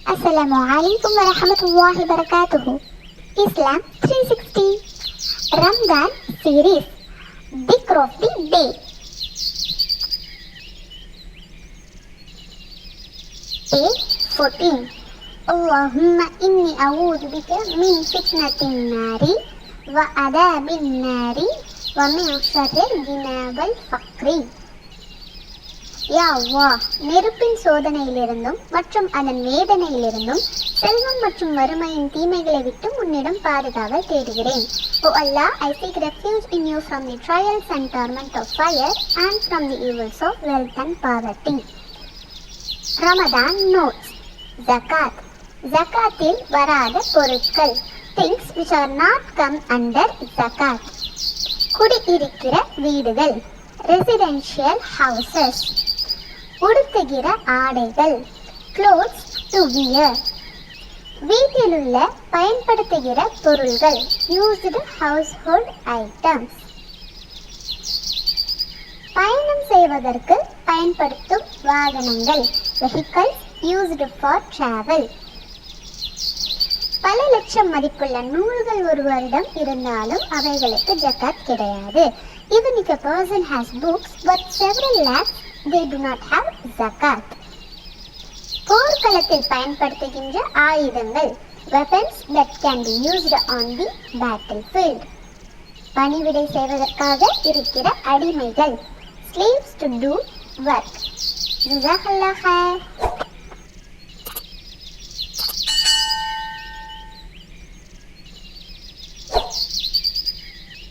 Assalamu alaikum wa rahmatullahi wa barakatuhu. Islam 360 Ramadan series Dhikr of the Day. Day 14. Allahumma inni a'udhu bika min fitnatin nari wa adabin nari wa min sharril ghina wal faqri. யா அல்லாஹ், நெருப்பின் சோதனையிலிருந்தும் மற்றும் அதன் வேதனையிலிருந்தும் செல்வம் மற்றும் வறுமையின் தீமைகளை விட்டு உன்னிடம் பாதுகாவல் தேடுகிறேன். ஓ அல்லாஹ், I seek refuge in you from the trials and torment of fire and from the evils of wealth and poverty. Ramadan notes. Zakat. Zakatil வராத பொருட்கள், things which are not come under zakat. குடியிருக்கிற வீடுகள், residential houses. உடுத்துகிற ஆடைகள், clothes to wear. வீட்டிலுள்ள பயன்படுத்துகிற பொருள்கள், used household items. பயணம் செய்வதற்கு பயன்படுத்தும் வாகனங்கள், vehicles used for travel. பல லட்சம் மதிப்புள்ள நூல்கள் ஒரு வருடம் இருந்தாலும் அவைகளுக்கு ஜகாத் கிடையாது. Even if a person has books worth several lakhs, they do not have zakat. போர்க்களத்தில் பயன்படுத்துகின்ற ஆயுதங்கள், weapons that can be used on the battlefield. பணிவிடை செய்வதற்காக இருக்கிற அடிமைகள், slaves to do work. ஜஸாக்கல்லாஹ்.